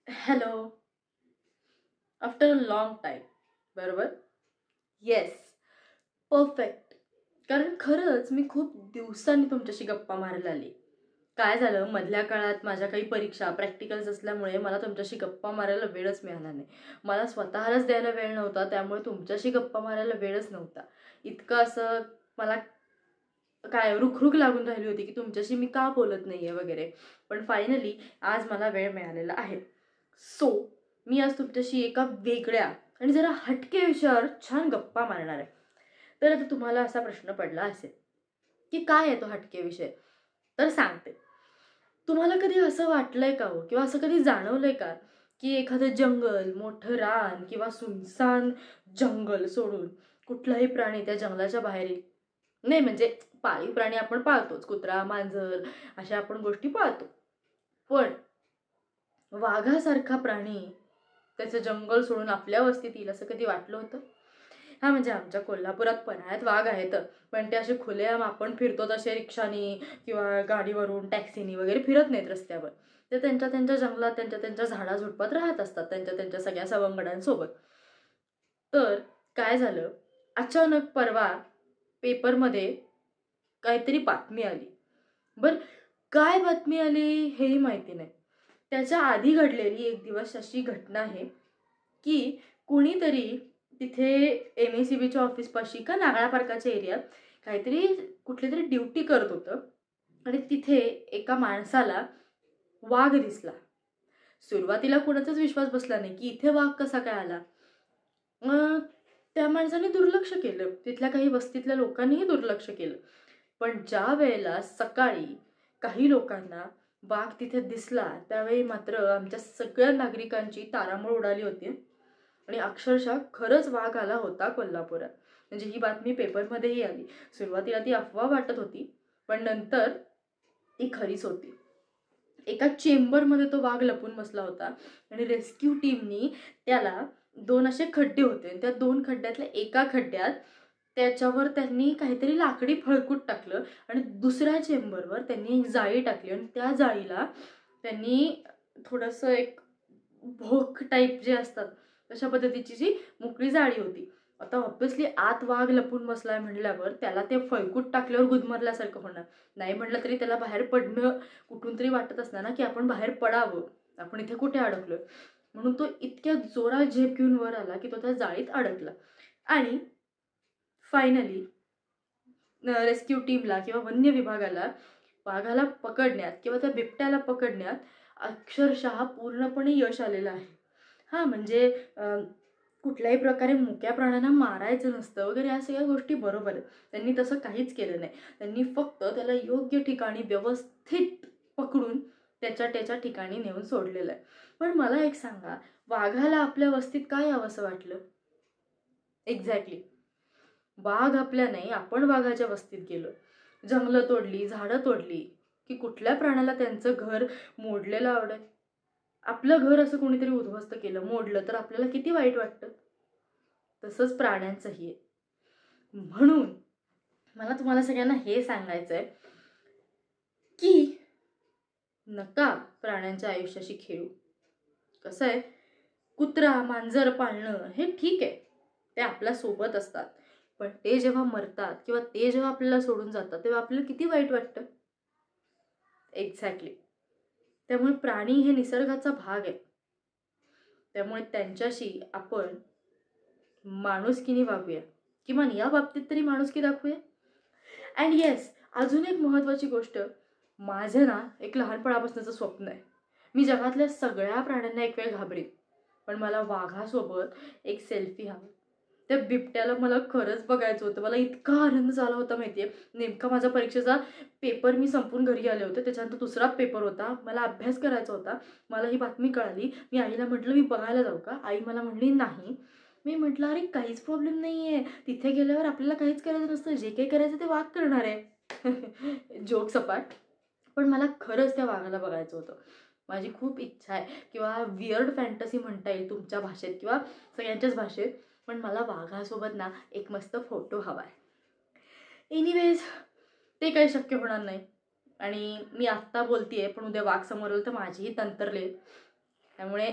Hello. After a long time. बरोबर. Yes. Perfect. कारण खरंच मी खूप दिवसांनी तुमच्याशी गप्पा मारायला आली. काय झालं, मधल्या काळात माझ्या काही परीक्षा प्रॅक्टिकल्स असल्यामुळे मला तुमच्याशी गप्पा मारायला वेळच मिळाला नाही. मला स्वतःलाच द्यायला वेळ नव्हता, त्यामुळे तुमच्याशी गप्पा मारायला वेळच नव्हता. इतकं असं मला काय रुखरुख लागून राहिली होती की तुमच्याशी मी का बोलत नाहीये वगैरे. पण फायनली आज मला वेळ मिळालेला आहे. सो मी आज तुमच्याशी एका वेगळ्या आणि जरा हटके विषयावर छान गप्पा मारणार आहे. तर आता तुम्हाला असा प्रश्न पडला असेल की काय आहे तो हटके विषय. तर सांगते. तुम्हाला कधी असं वाटलंय का हो, किंवा असं कधी जाणवलंय का की एखादं जंगल, मोठं रान किंवा सुनसान जंगल सोडून कुठलाही प्राणी त्या जंगलाच्या बाहेर येईल. नाही म्हणजे पाळीव प्राणी आपण पाळतोच, कुत्रा मांजर अशा आपण गोष्टी पाळतो. पण वाघासारखा प्राणी त्याचं जंगल सोडून आपल्या वस्तीत येईल असं कधी वाटलं होतं? हा म्हणजे आमच्या कोल्हापुरात पन्हाळ्यात वाघ आहेत, पण ते असे खुलेआम आपण फिरतो तसे रिक्षानी किंवा गाडीवरून टॅक्सीनी वगैरे फिरत नाहीत रस्त्यावर. ते त्यांच्या त्यांच्या जंगलात त्यांच्या त्यांच्या झाडाझुडपात राहत असतात त्यांच्या त्यांच्या सगळ्या सवंगड्यांसोबत. तर काय झालं, अचानक परवा पेपरमध्ये काहीतरी बातमी आली. बर, काय बातमी आली हेही माहिती नाही. त्याच्या आधी घडलेली एक दिवस अशी घटना आहे की कुणीतरी तिथे MACBच्या ऑफिसपाशी का नागळा पार्काच्या एरियात काहीतरी कुठली तरी ड्युटी करत होतं आणि तिथे एका माणसाला वाघ दिसला. सुरुवातीला कुणाचाच विश्वास बसला नाही की इथे वाघ कसा काय आला. मग त्या माणसाने दुर्लक्ष केलं, तिथल्या काही वस्तीतल्या लोकांनीही दुर्लक्ष केलं. पण ज्या वेळेला सकाळी काही लोकांना वाघ तिथे दिसला त्यावेळी मात्र आमच्या सगळ्या नागरिकांची तारांबळ उडाली होती. आणि अक्षरशः खरंच वाघ आला होता कोल्हापुरात. म्हणजे ही बातमी पेपरमध्येही आली. सुरुवातीला ती अफवा वाटत होती, पण नंतर ती खरीच होती. एका चेंबरमध्ये तो वाघ लपून बसला होता आणि रेस्क्यू टीमनी त्याला 2 असे खड्डे होते. त्या 2 खड्ड्यातल्या एका खड्ड्यात त्याच्यावर त्यांनी काहीतरी लाकडी फळकूट टाकलं आणि दुसऱ्या चेंबरवर त्यांनी एक जाळी टाकली आणि त्या जाळीला त्यांनी थोडंसं एक भोक टाईप जे असतात तशा पद्धतीची जी मोकळी जाळी होती. आता ऑब्व्हियसली आत वाघ लपून बसलाय म्हणल्यावर त्याला ते फळकूट टाकल्यावर गुदमरल्यासारखं होणार. नाही म्हटलं तरी त्याला बाहेर पडणं कुठून तरी वाटत असणार ना की आपण बाहेर पडावं, आपण इथे कुठे अडकलोय. म्हणून तो इतक्या जोरात झेप घेऊन वर आला की तो त्या जाळीत अडकला. आणि फायनली रेस्क्यू टीमला किंवा वन्य विभागाला वाघाला पकडण्यात किंवा त्या बिबट्याला पकडण्यात अक्षरशः पूर्णपणे यश आलेलं आहे. हा म्हणजे कुठल्याही प्रकारे मुक्या प्राण्यांना मारायचं नसतं वगैरे या सगळ्या गोष्टी बरोबर आहेत. त्यांनी तसं काहीच केलं नाही. त्यांनी फक्त त्याला योग्य ठिकाणी व्यवस्थित पकडून त्याच्या ठिकाणी नेऊन सोडलेलं आहे. पण मला एक सांगा, वाघाला आपल्या वस्तीत काय यावंसं वाटलं? एक्झॅक्टली. वाघ आपल्या नाही, आपण वाघाच्या वस्तीत गेलो. जंगलं तोडली, झाडं तोडली की कुठल्या प्राण्याला त्यांचं घर मोडलेलं आवडेल? आपलं घर असं कोणीतरी उद्ध्वस्त केलं, मोडलं तर आपल्याला किती वाईट वाटतं. तसंच प्राण्यांचंही आहे. म्हणून मला तुम्हाला सगळ्यांना हे सांगायचं आहे की नका प्राण्यांच्या आयुष्याशी खेळू. कसं आहे, कुत्रा मांजर पाळणं हे ठीक आहे, ते आपल्या सोबत असतात. पण ते जेव्हा मरतात किंवा ते जेव्हा आपल्याला सोडून जातात तेव्हा आपल्याला किती वाईट वाटतं. एक्झॅक्टली. त्यामुळे प्राणी हे निसर्गाचा भाग आहे. त्यामुळे त्यांच्याशी आपण माणुसकीने वागूया, किमान या बाबतीत तरी माणुसकी दाखवूया. अँड येस, अजून एक महत्त्वाची गोष्ट, माझं ना एक लहानपणापासूनचं स्वप्न आहे. मी जगातल्या सगळ्या प्राण्यांना एक वेळ घाबरेन, पण मला वाघासोबत एक सेल्फी हवी. त्या बिबट्याला मला खरंच बघायचं होतं. मला इतका आनंद झाला होता माहितीये. नेमका माझा परीक्षेचा पेपर मी संपून घरी आले होते, त्याच्यानंतर दुसरा पेपर होता, मला अभ्यास करायचा होता. मला ही बातमी कळाली. मी आईला म्हटलं मी बघायला जाऊ का? आई मला म्हणली नाही. मी म्हटलं अरे काहीच प्रॉब्लेम नाहीये, तिथे गेल्यावर आपल्याला काहीच करायचं नसतं, जे काही करायचं ते वाघ करणार आहे. जोक सपाट. पण मला खरंच त्या वाघाला बघायचं होतं. माझी खूप इच्छा आहे, किंवा वियर्ड फॅन्टसी म्हणता येईल तुमच्या भाषेत किंवा सगळ्यांच्याच भाषेत. पण मला वाघासोबत ना एक मस्त फोटो हवा आहे. एनिवेज, ते काही शक्य होणार नाही. आणि मी आत्ता बोलतीये, पण उद्या वाघ समोर आलं तर माझीही तंतरले. त्यामुळे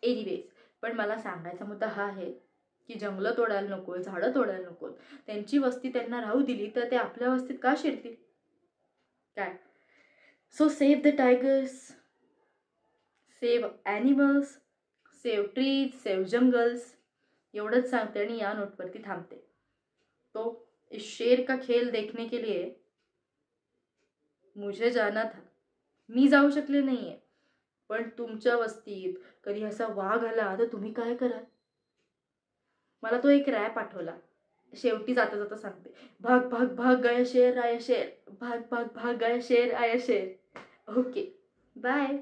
एनिवेज, पण मला सांगायचा मुद्दा हा आहे की जंगलं तोडायला नको, झाडं तोडायला नको, त्यांची वस्ती त्यांना राहू दिली तर ते आपल्या वस्तीत का शिरतील काय. So save the tigers, save animals, save trees, save jungles, एवढंच सांगते आणि या नोटवरती थांबते. तो इस शेर का खेल देखने के लिए मुझे जाना था, मी जाऊ शकले नाहीये, पण तुमच्या वस्तीत कधी असा वाघ आला तर तुम्ही काय कराल. मला तो एक रॅप आठवला, शेवटी जाता जाता सांगते, भाग भाग भाग गया शेर आया शेर, भाग भाग भाग गया शेर आया शेर. Okay, bye.